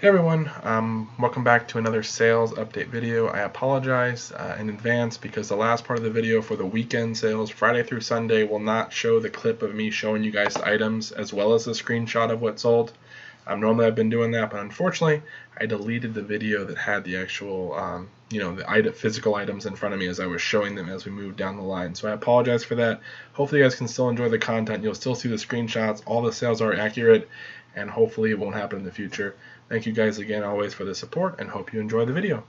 Hey everyone, welcome back to another sales update video. I apologize in advance because the last part of the video for the weekend sales, Friday through Sunday, will not show the clip of me showing you guys the items as well as a screenshot of what sold. Normally I've been doing that, but unfortunately I deleted the video that had the actual, the physical items in front of me as I was showing them as we moved down the line. So I apologize for that. Hopefully you guys can still enjoy the content. You'll still see the screenshots. All the sales are accurate, and hopefully it won't happen in the future. Thank you guys again always for the support, and hope you enjoy the video.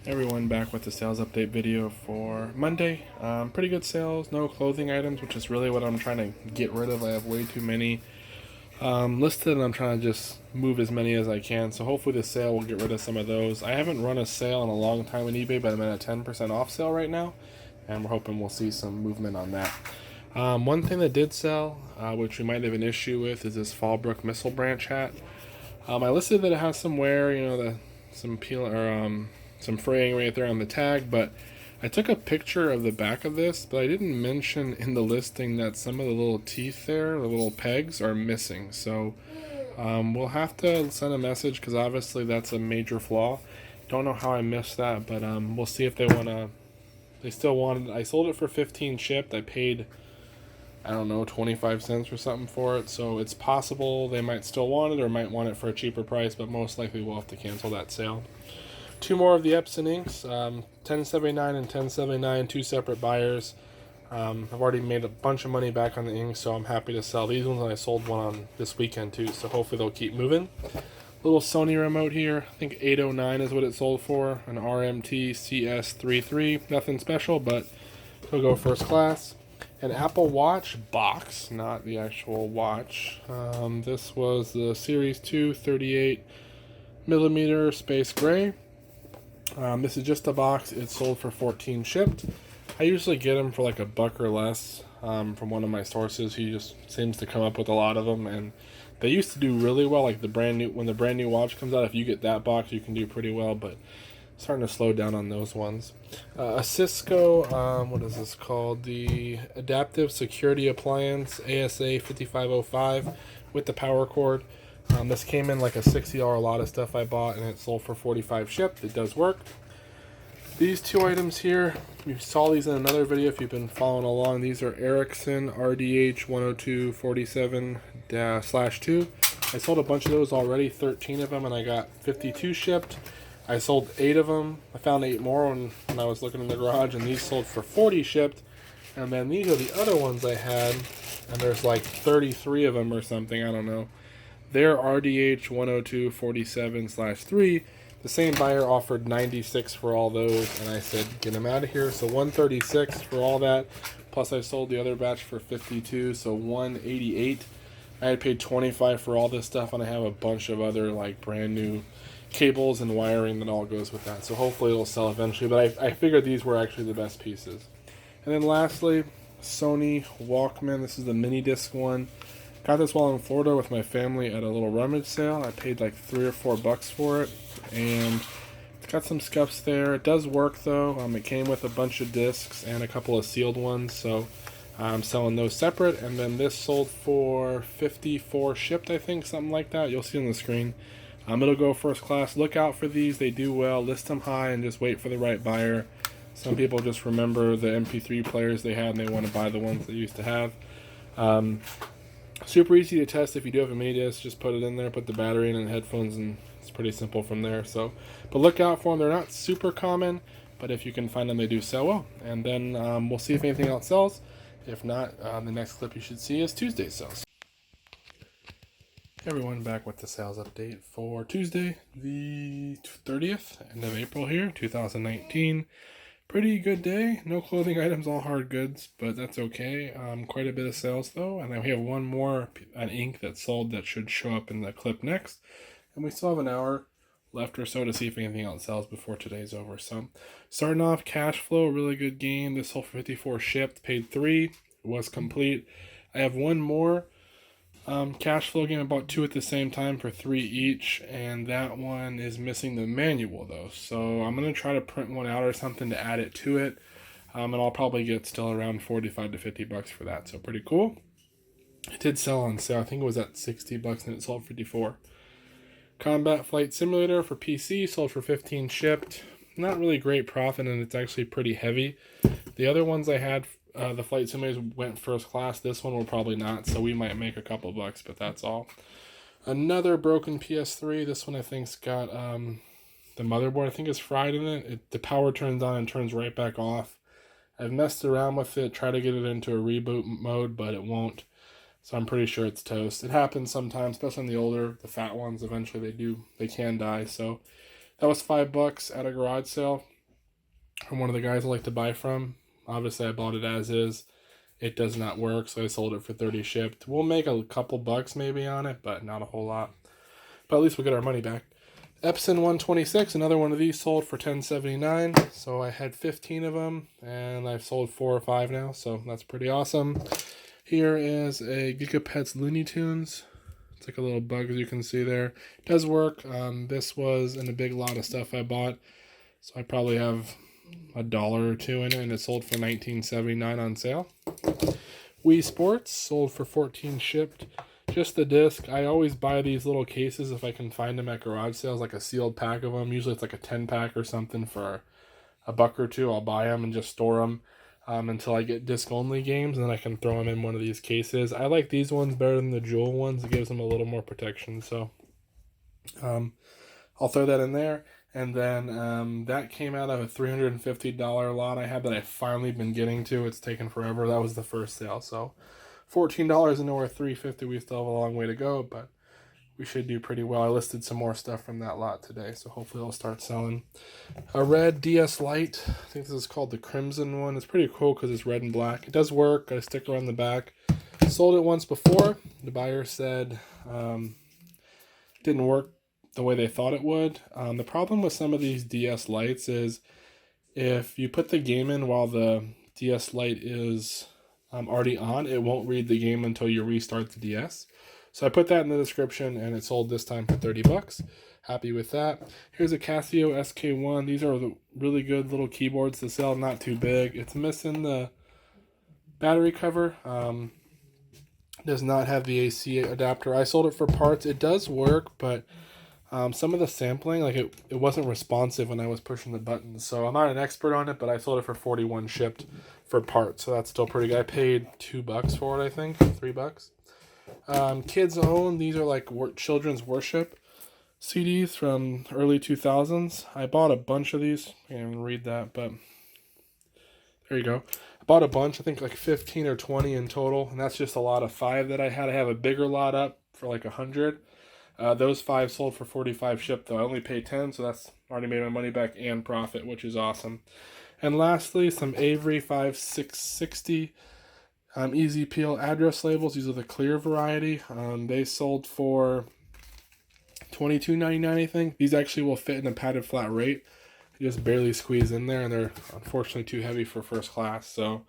Everyone, back with the sales update video for Monday. Pretty good sales, no clothing items, which is really what I'm trying to get rid of. I have way too many listed, and I'm trying to just move as many as I can. So hopefully the sale will get rid of some of those. I haven't run a sale in a long time on eBay, but I'm at a 10% off sale right now, and we're hoping we'll see some movement on that. One thing that did sell, which we might have an issue with, is this Fallbrook missile branch hat. I listed that it has some wear, some peel or some fraying right there on the tag, but I took a picture of the back of this, but I didn't mention in the listing that some of the little teeth there, the little pegs, are missing. So we'll have to send a message because obviously that's a major flaw. Don't know how I missed that, but we'll see if they want to. They still wanted. I sold it for 15 shipped. I paid, I don't know, 25 cents or something for it. So it's possible they might still want it or might want it for a cheaper price, but most likely we'll have to cancel that sale. Two more of the Epson inks, 1079 and 1079, two separate buyers. I've already made a bunch of money back on the inks, so I'm happy to sell these ones, and I sold one on this weekend too, so hopefully they'll keep moving. Little Sony remote here, I think 809 is what it sold for, an RMT CS33, nothing special, but it'll go first class. An Apple Watch box, not the actual watch. This was the Series 2 38mm space gray. This is just a box. It sold for 14 shipped. I usually get them for like $1 or less from one of my sources. He just seems to come up with a lot of them, and they used to do really well. Like when the brand new watch comes out, if you get that box, you can do pretty well. But starting to slow down on those ones. A Cisco, what is this called? The Adaptive Security Appliance ASA 5505 with the power cord. This came in like a $60 lot of stuff I bought, and it sold for 45 shipped. It does work. These two items here, you saw these in another video if you've been following along. These are Ericsson RDH 10247-2. I sold a bunch of those already, 13 of them, and I got 52 shipped. I sold 8 of them. I found 8 more when I was looking in the garage, and these sold for 40 shipped. And then these are the other ones I had, and there's like 33 of them or something, I don't know. They're RDH 10247-3. The same buyer offered 96 for all those, and I said, get them out of here. So 136 for all that, plus I sold the other batch for 52, so 188. I had paid 25 for all this stuff, and I have a bunch of other like brand new cables and wiring that all goes with that. So hopefully it'll sell eventually, but I figured these were actually the best pieces. And then lastly, Sony Walkman. This is the mini disc one. Got this while in Florida with my family at a little rummage sale. I paid like $3 or $4 for it, and it's got some scuffs there. It does work though. It came with a bunch of discs and a couple of sealed ones, so I'm selling those separate. And then this sold for 54 shipped, I think, something like that. You'll see on the screen. It'll go first class. Look out for these. They do well. List them high and just wait for the right buyer. Some people just remember the MP3 players they had and they want to buy the ones they used to have. Super easy to test. If you do have a mini disc, just put it in there, put the battery in and headphones, and it's pretty simple from there. So, but look out for them. They're not super common, but if you can find them, they do sell well. And then we'll see if anything else sells. If not, the next clip you should see is Tuesday's sales. Hey everyone, back with the sales update for Tuesday, the 30th, end of April here, 2019. Pretty good day. No clothing items, all hard goods, but that's okay. Quite a bit of sales though, and then we have one more, an ink that sold that should show up in the clip next. And we still have an hour left or so to see if anything else sells before today's over. So starting off, cash flow, really good gain. This sold for 54 shipped, paid 3, was complete. I have one more cash flow game, about 2 at the same time for 3 each, and that one is missing the manual though, so I'm going to try to print one out or something to add it to it, and I'll probably get still around 45 to $50 for that, so pretty cool. It did sell on sale. I think it was at $60 and it sold 54. Combat Flight Simulator for PC sold for 15, shipped. Not really great profit, and it's actually pretty heavy. The other ones I had, the flight simulators went first class. This one will probably not, so we might make a couple bucks, but that's all. Another broken PS3. This one I think's got the motherboard I think is fried in it. The power turns on and turns right back off. I've messed around with it, tried to get it into a reboot mode, but it won't. So I'm pretty sure it's toast. It happens sometimes, especially on the older, the fat ones. Eventually they can die. So that was $5 at a garage sale from one of the guys I like to buy from. Obviously I bought it as is. It does not work, so I sold it for 30 shipped. We'll make a couple bucks maybe on it, but not a whole lot. But at least we'll get our money back. Epson 126, another one of these sold for $10.79. So I had 15 of them, and I've sold 4 or 5 now, so that's pretty awesome. Here is a Gigapets Looney Tunes. It's like a little bug, as you can see there. It does work. This was in a big lot of stuff I bought, so I probably have $1 or $2 in it, and it sold for $19.79 on sale. Wii Sports sold for 14, shipped. Just the disc. I always buy these little cases if I can find them at garage sales, like a sealed pack of them. Usually it's like a 10-pack or something for $1 or $2. I'll buy them and just store them until I get disc-only games, and then I can throw them in one of these cases. I like these ones better than the jewel ones. It gives them a little more protection, so I'll throw that in there. And then that came out of a $350 lot I had that I've finally been getting to. It's taken forever. That was the first sale, so $14 and nowhere $350. We still have a long way to go, but we should do pretty well. I listed some more stuff from that lot today, so hopefully it'll start selling. A red DS Lite. I think this is called the Crimson one. It's pretty cool because it's red and black. It does work. Got a sticker on the back. Sold it once before. The buyer said didn't work the way they thought it would. The problem with some of these DS Lites is if you put the game in while the DS Lite is already on, it won't read the game until you restart the DS. So I put that in the description, and it sold this time for $30. Happy with that. Here's a Casio SK1. These are the really good little keyboards to sell, not too big. It's missing the battery cover. Does not have the AC adapter. I sold it for parts. It does work, but some of the sampling, like it wasn't responsive when I was pushing the buttons. So I'm not an expert on it, but I sold it for 41 shipped for parts. So that's still pretty good. I paid $2 for it, I think, $3. Kids Own, these are like children's worship CDs from early 2000s. I bought a bunch of these. I can't even read that, but there you go. I bought a bunch, I think like 15 or 20 in total, and that's just a lot of 5 that I had. I have a bigger lot up for like 100. Those 5 sold for 45 shipped, though. I only paid 10, so that's already made my money back and profit, which is awesome. And lastly, some Avery 5660 Easy Peel address labels. These are the clear variety. They sold for $22.99, I think. These actually will fit in a padded flat rate. They just barely squeeze in there, and they're unfortunately too heavy for first class. So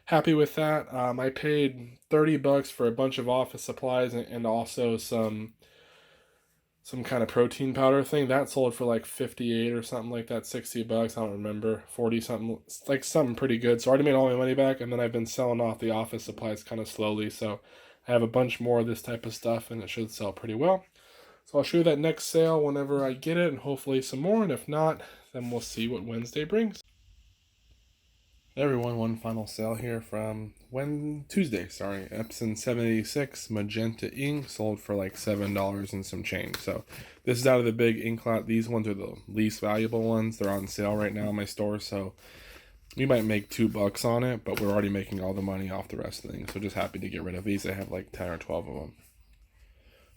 happy with that. I paid $30 for a bunch of office supplies and also some kind of protein powder thing. That sold for like 58 or something like that, $60. I don't remember, 40 something, like something pretty good. So I already made all my money back, and then I've been selling off the office supplies kind of slowly. So I have a bunch more of this type of stuff, and it should sell pretty well. So I'll show you that next sale whenever I get it, and hopefully some more. And if not, then we'll see what Wednesday brings. Hey everyone, one final sale here from Tuesday, Epson 786 Magenta ink sold for like $7 and some change. So this is out of the big ink lot. These ones are the least valuable ones. They're on sale right now in my store, so we might make $2 on it, but we're already making all the money off the rest of the things. So just happy to get rid of these. I have like 10 or 12 of them.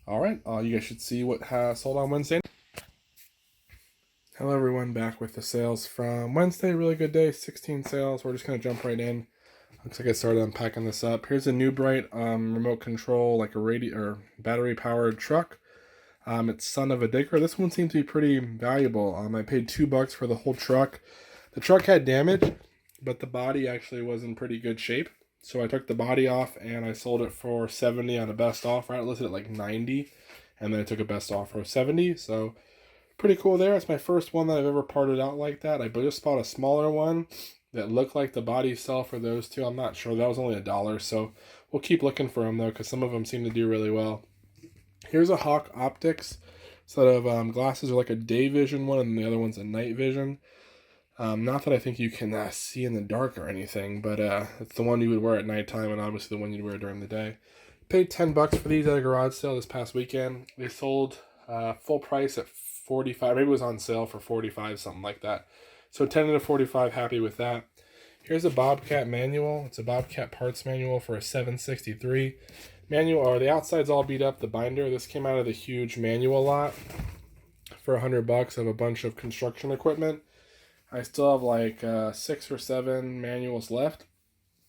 All right, you guys should see what sold on Wednesday. Hello everyone, back with the sales from Wednesday. Really good day, 16 sales. We're just going to jump right in. Looks like I started unpacking this up. Here's a New Bright remote control, like a battery powered truck. It's Son of a Digger. This one seems to be pretty valuable. I paid $2 for the whole truck. The truck had damage, but the body actually was in pretty good shape. So I took the body off and I sold it for $70 on a best offer. I listed it like $90, and then I took a best offer of $70. So pretty cool there. It's my first one that I've ever parted out like that. I just bought a smaller one that looked like the body sell for those two. I'm not sure. That was only $1. So We'll keep looking for them though, because some of them seem to do really well. Here's a Hawk Optics set of glasses, are like a day vision one, and the other one's a night vision. Not that I think you can see in the dark or anything, but it's the one you would wear at nighttime, and obviously the one you'd wear during the day. Paid $10 for these at a garage sale this past weekend. They sold full price at 45. Maybe it was on sale for 45, something like that. So 10 to 45, happy with that. Here's a Bobcat manual. It's a Bobcat parts manual for a 763. Manual, or the outside's all beat up, the binder. This came out of the huge manual lot for $100 of a bunch of construction equipment. I still have like 6 or 7 manuals left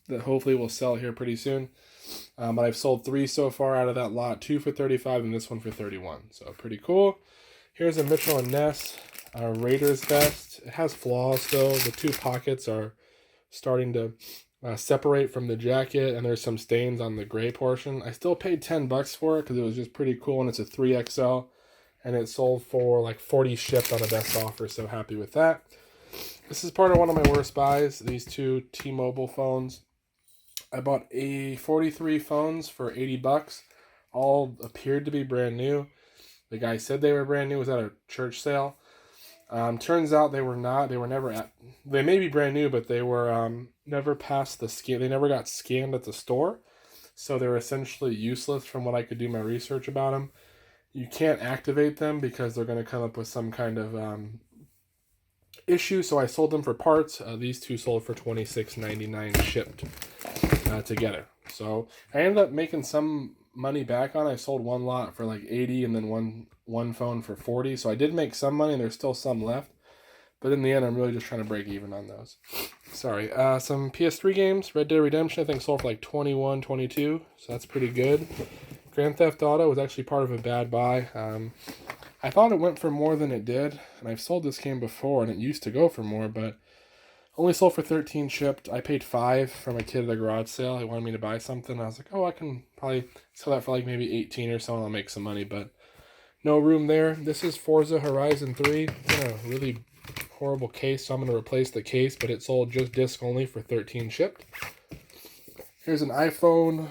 that hopefully will sell here pretty soon. But I've sold 3 so far out of that lot, 2 for 35 and this one for 31. So pretty cool. Here's a Mitchell & Ness Raiders vest. It has flaws still. The 2 pockets are starting to separate from the jacket, and there's some stains on the gray portion. I still paid $10 for it because it was just pretty cool, and it's a 3XL, and it sold for like 40 shipped on a best offer, so happy with that. This is part of one of my worst buys, these 2 T-Mobile phones. I bought 43 phones for $80. All appeared to be brand new. The guy said they were brand new. It was at a church sale. Turns out they were not. They were never at. They may be brand new, but they were never past the scan. They never got scanned at the store, so they're essentially useless from what I could do my research about them. You can't activate them because they're going to come up with some kind of issue. So I sold them for parts. These 2 sold for $26.99 shipped together. So I ended up making some money back on. I sold one lot for like 80 and then one phone for 40. So I did make some money, and there's still some left. But in the end, I'm really just trying to break even on those. Sorry. Some PS3 games. Red Dead Redemption, I think, sold for like 21, 22. So that's pretty good. Grand Theft Auto was actually part of a bad buy. I thought it went for more than it did. And I've sold this game before, and it used to go for more, but only sold for 13 shipped. I paid 5 from a kid at a garage sale. He wanted me to buy something. I was like, oh, I can probably sell that for like maybe 18 or so, and I'll make some money, but no room there. This is Forza Horizon 3. It's in a really horrible case, so I'm going to replace the case, but it sold just disc only for 13 shipped. Here's an iPhone,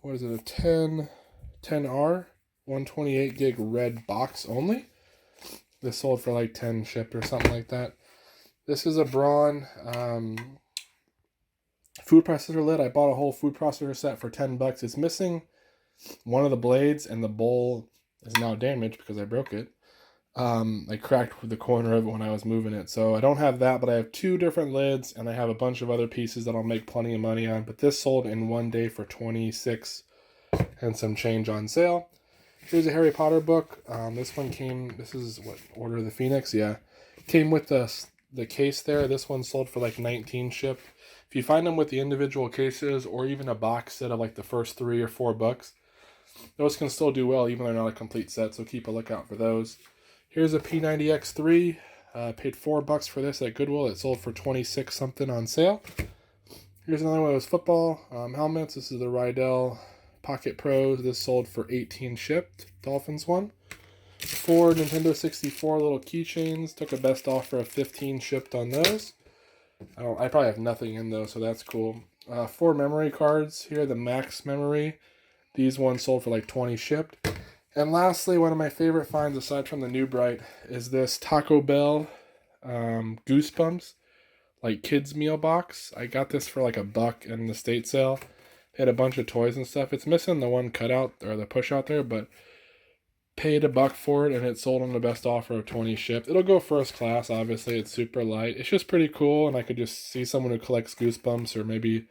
what is it, a 10R, 128 gig red box only. This sold for like 10 shipped or something like that. This is a Braun food processor lid. I bought a whole food processor set for $10. It's missing one of the blades, and the bowl is now damaged because I broke it. I cracked the corner of it when I was moving it. So I don't have that, but I have 2 different lids, and I have a bunch of other pieces that I'll make plenty of money on. But this sold in one day for 26 and some change on sale. Here's a Harry Potter book. This one came, this is what, Order of the Phoenix? Yeah. Came with the case there. This one sold for like 19 shipped. If you find them with the individual cases, or even a box set of like the first 3 or 4 books, those can still do well, even though they're not a complete set, so keep a lookout for those. Here's a P90X3. Paid $4 for this at Goodwill. It sold for 26 something on sale. Here's another one of those football helmets. This is the Rydell Pocket Pros. This sold for 18 shipped. Dolphins one. 4 Nintendo 64 little keychains. Took a best offer of 15 shipped on those. I probably have nothing in those, so that's cool. 4 memory cards here. The Max Memory. These ones sold for like 20 shipped. And lastly, one of my favorite finds aside from the New Bright is this Taco Bell Goosebumps, like kids meal box. I got this for like $1 in the state sale. They had a bunch of toys and stuff. It's missing the one cutout or the push out there, but paid $1 for it, and it sold on the best offer of 20 shipped. It'll go first class, obviously. It's super light. It's just pretty cool, and I could just see someone who collects Goosebumps or maybe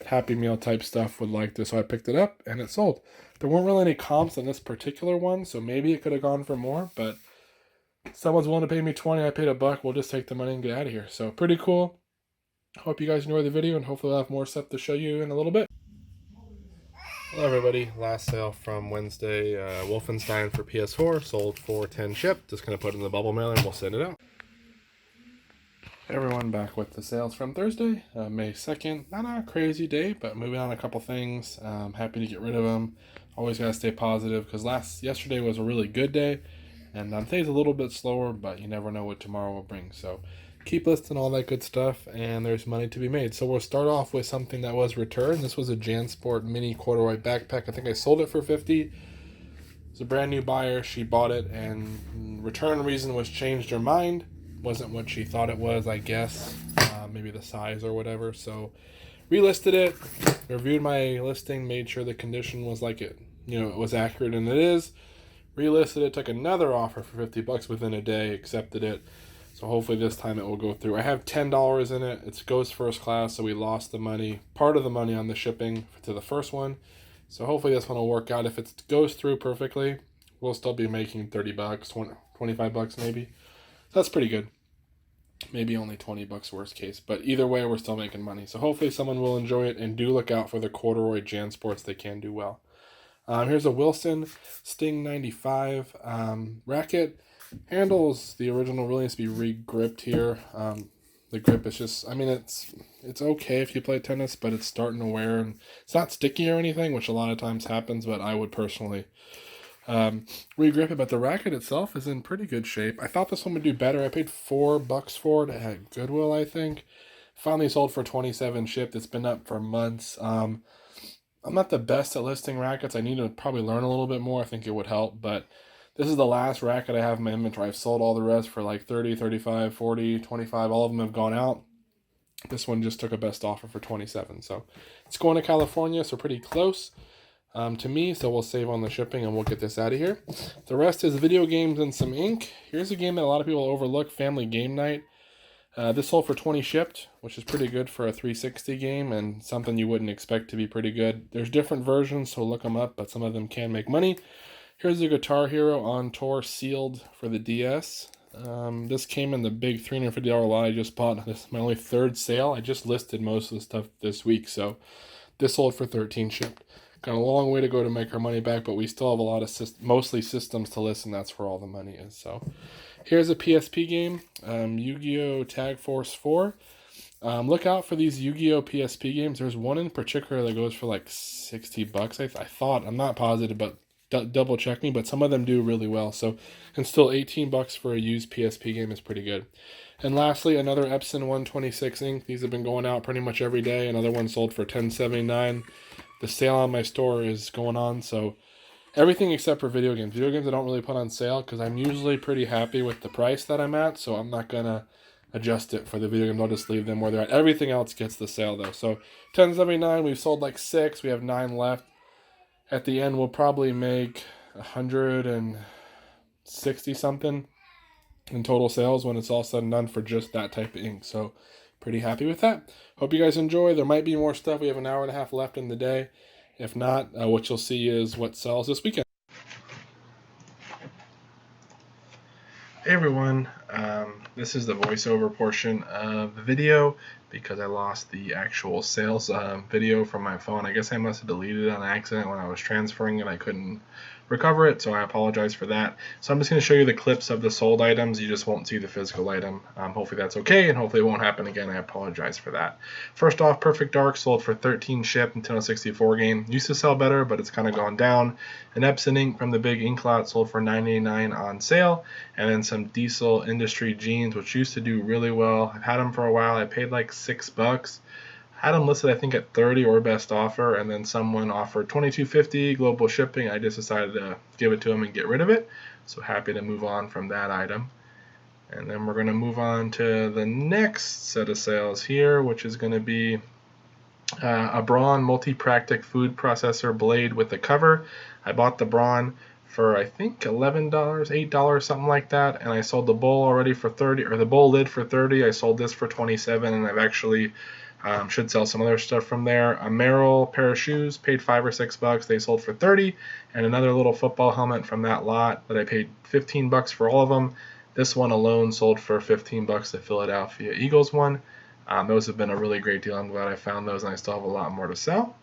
Happy Meal type stuff would like this, so I picked it up, and it sold. There weren't really any comps on this particular one, so maybe it could have gone for more, but someone's willing to pay me 20. I paid $1. We'll just take the money and get out of here. So pretty cool. Hope you guys enjoy the video, and hopefully I'll have more stuff to show you in a little bit. Hello everybody, last sale from Wednesday, Wolfenstein for PS4, sold for 10 shipped. Just going to put it in the bubble mailer and we'll send it out. Hey everyone, back with the sales from Thursday, May 2nd. Not a crazy day, but moving on a couple things. Happy to get rid of them. Always got to stay positive, because yesterday was a really good day, and today's a little bit slower, but you never know what tomorrow will bring. So keep listing all that good stuff, and there's money to be made. So we'll start off with something that was returned. This was a JanSport mini corduroy backpack. I think I sold it for $50. It's a brand new buyer. She bought it, and return reason was changed her mind. Wasn't what she thought it was, I guess. Maybe the size or whatever. So relisted it, reviewed my listing, made sure the condition was like it, it was accurate, and it is. Relisted it, took another offer for $50 within a day, accepted it. So hopefully this time it will go through. I have $10 in it. It goes first class, so we lost the money, part of the money on the shipping to the first one. So hopefully this one will work out. If it goes through perfectly, we'll still be making $30, $25 maybe. That's pretty good. Maybe only $20 worst case, but either way we're still making money. So hopefully someone will enjoy it, and do look out for the corduroy JanSports. They can do well. Here's a Wilson Sting 95 racket. Handles, the original really needs to be re-gripped here. The grip is just, it's okay if you play tennis, but it's starting to wear, and it's not sticky or anything, which a lot of times happens, but I would personally re-grip it. But the racket itself is in pretty good shape. I thought this one would do better. I paid $4 for it at Goodwill, I think. Finally sold for $27 shipped. It's been up for months. I'm not the best at listing rackets. I need to probably learn a little bit more. I think it would help, but this is the last racket I have in my inventory. I've sold all the rest for like 30, 35, 40, 25. All of them have gone out. This one just took a best offer for 27. So it's going to California, so pretty close to me. So we'll save on the shipping and we'll get this out of here. The rest is video games and some ink. Here's a game that a lot of people overlook, Family Game Night. This sold for 20 shipped, which is pretty good for a 360 game, and something you wouldn't expect to be pretty good. There's different versions, so look them up, but some of them can make money. Here's the Guitar Hero on tour sealed for the DS. This came in the big $350 lot I just bought. This is my only third sale. I just listed most of the stuff this week, so this sold for 13 shipped. Got a long way to go to make our money back, but we still have a lot of mostly systems to list, and that's where all the money is. So here's a PSP game, Yu-Gi-Oh! Tag Force 4. Look out for these Yu-Gi-Oh! PSP games. There's one in particular that goes for like $60. I thought, I'm not positive, but double check me, but some of them do really well. So, and still $18 for a used PSP game is pretty good. And lastly, another Epson 126 ink. These have been going out pretty much every day. Another one sold for $10.79. The sale on my store is going on, so everything except for video games. Video games I don't really put on sale because I'm usually pretty happy with the price that I'm at, so I'm not going to adjust it for the video games. I'll just leave them where they're at. Everything else gets the sale, though. So $10.79, we've sold like 6. We have 9 left. At the end, we'll probably make 160 something in total sales when it's all said and done for just that type of ink. So pretty happy with that. Hope you guys enjoy. There might be more stuff. We have an hour and a half left in the day. If not, what you'll see is what sells this weekend. Hey everyone, this is the voiceover portion of the video because I lost the actual sales video from my phone. I guess I must have deleted it on accident when I was transferring it. I couldn't recover it, so I apologize for that. So I'm just going to show you the clips of the sold items. You just won't see the physical item. Hopefully that's okay, and hopefully it won't happen again. I apologize for that. First off, Perfect Dark sold for 13 shipped, Nintendo 64 game. Used to sell better, but it's kind of gone down. An Epson ink from the big ink lot sold for $9.89 on sale, and then some Diesel Industry jeans, which used to do really well. I've had them for a while. I paid like $6. Had them listed, I think, at 30 or best offer, and then someone offered $22.50 global shipping. I just decided to give it to them and get rid of it. So happy to move on from that item. And then we're going to move on to the next set of sales here, which is going to be a Braun multi-practic food processor blade with a cover. I bought the Braun for I think $11, $8, something like that, and I sold the bowl already for 30, or the bowl lid for 30. I sold this for 27, and I've actually should sell some other stuff from there. A Merrill pair of shoes, paid $5 or $6. They sold for 30, and another little football helmet from that lot that I paid $15 for all of them. This one alone sold for $15, the Philadelphia Eagles one. Those have been a really great deal. I'm glad I found those, and I still have a lot more to sell.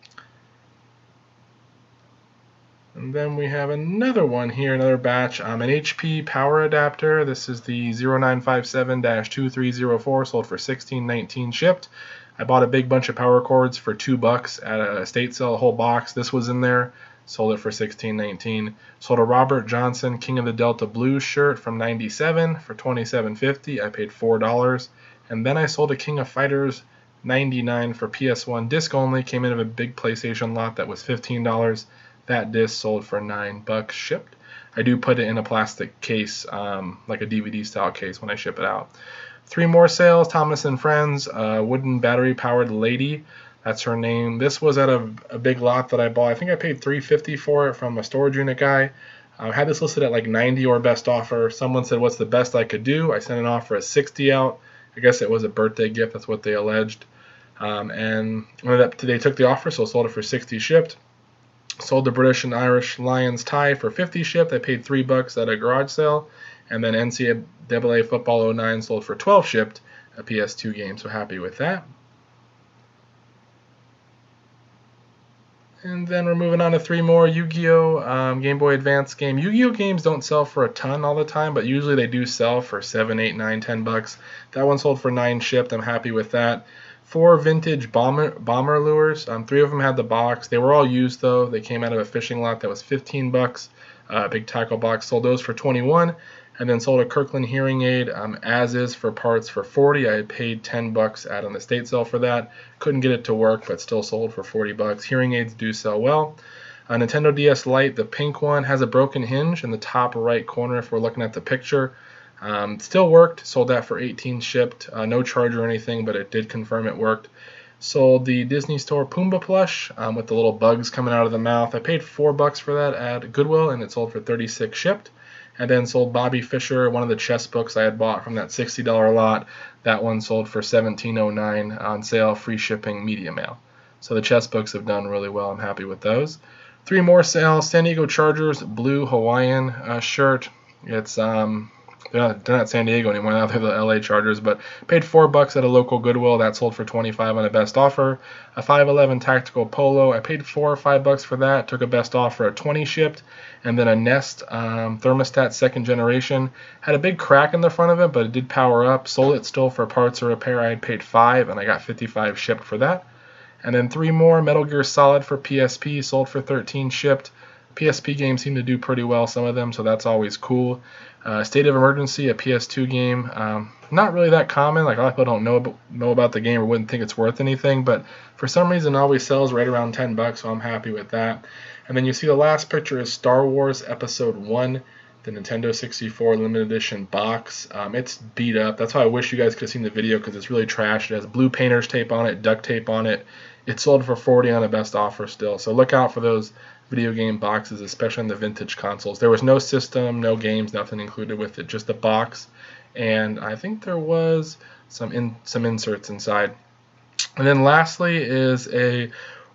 And then we have another one here, another batch, an HP power adapter. This is the 0957-2304, sold for $16.19 shipped. I bought a big bunch of power cords for $2 at a estate sale, a whole box. This was in there, sold it for $16.19. Sold a Robert Johnson King of the Delta Blues shirt from '97 for $27.50. I paid $4. And then I sold a King of Fighters 99 for PS1 disc only. Came in of a big PlayStation lot that was $15. That disc sold for $9 shipped. I do put it in a plastic case, like a DVD style case when I ship it out. 3 more sales, Thomas and Friends, wooden battery powered lady. That's her name. This was at a big lot that I bought. I think I paid $3.50 for it from a storage unit guy. I had this listed at like 90 or best offer. Someone said, what's the best I could do? I sent an offer at 60 out. I guess it was a birthday gift. That's what they alleged. And they took the offer, so I sold it for 60 shipped. Sold the British and Irish Lions tie for 50 shipped. I paid $3 at a garage sale. And then NCAA Football 09 sold for 12 shipped, a PS2 game, so happy with that. And then we're moving on to 3 more. Yu-Gi-Oh! Game Boy Advance game. Yu-Gi-Oh! Games don't sell for a ton all the time, but usually they do sell for $7, $8, $9, $10. That one sold for 9 shipped. I'm happy with that. 4 vintage bomber lures. 3 of them had the box. They were all used though. They came out of a fishing lot that was $15. Big tackle box. Sold those for 21. And then sold a Kirkland hearing aid as is for parts for 40. I had paid $10 out on the state sale for that. Couldn't get it to work, but still sold for $40. Hearing aids do sell well. A Nintendo DS Lite, the pink one, has a broken hinge in the top right corner if we're looking at the picture. Still worked. Sold that for 18 shipped. No charge or anything, but it did confirm it worked. Sold the Disney Store Pumbaa plush with the little bugs coming out of the mouth. I paid $4 for that at Goodwill, and it sold for 36 shipped. And then sold Bobby Fischer, one of the chess books I had bought from that $60 lot. That one sold for $17.09 on sale, free shipping, media mail. So the chess books have done really well. I'm happy with those. 3 more sales. San Diego Chargers blue Hawaiian shirt. It's they're not San Diego anymore. Now they're the LA Chargers, but paid $4 at a local Goodwill. That sold for 25 on a best offer. A 511 tactical polo. I paid $4 or $5 for that. Took a best offer at 20 shipped. And then a Nest thermostat 2nd generation. Had a big crack in the front of it, but it did power up. Sold it still for parts or repair. I had paid $5, and I got 55 shipped for that. And then 3 more. Metal Gear Solid for PSP. Sold for 13 shipped. PSP games seem to do pretty well, some of them, so that's always cool. State of Emergency, a PS2 game. Not really that common. Like, a lot of people don't know about the game or wouldn't think it's worth anything, but for some reason it always sells right around $10, so I'm happy with that. And then you see the last picture is Star Wars Episode 1, the Nintendo 64 limited edition box. It's beat up. That's why I wish you guys could have seen the video, because it's really trash. It has blue painter's tape on it, duct tape on it. It sold for 40 on a best offer still, so look out for those video game boxes, especially on the vintage consoles. There was no system, no games, nothing included with it, just a box, and I think there was some inserts inside. And then lastly is a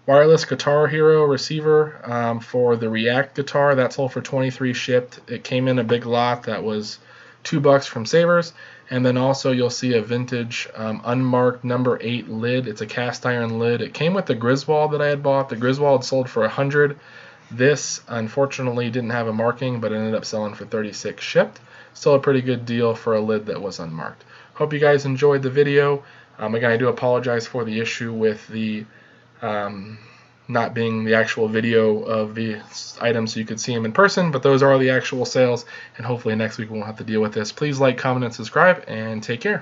wireless Guitar Hero receiver for the React guitar. That sold for 23 shipped. It came in a big lot that was $2 from Savers. And then also you'll see a vintage unmarked number 8 lid. It's a cast iron lid. It came with the Griswold that I had bought. The Griswold sold for 100. This unfortunately didn't have a marking, but it ended up selling for 36 shipped. Still a pretty good deal for a lid that was unmarked. Hope you guys enjoyed the video. Again, I do apologize for the issue with the not being the actual video of the items so you could see them in person, but those are the actual sales, and hopefully next week we won't have to deal with this. Please like, comment, and subscribe, and take care.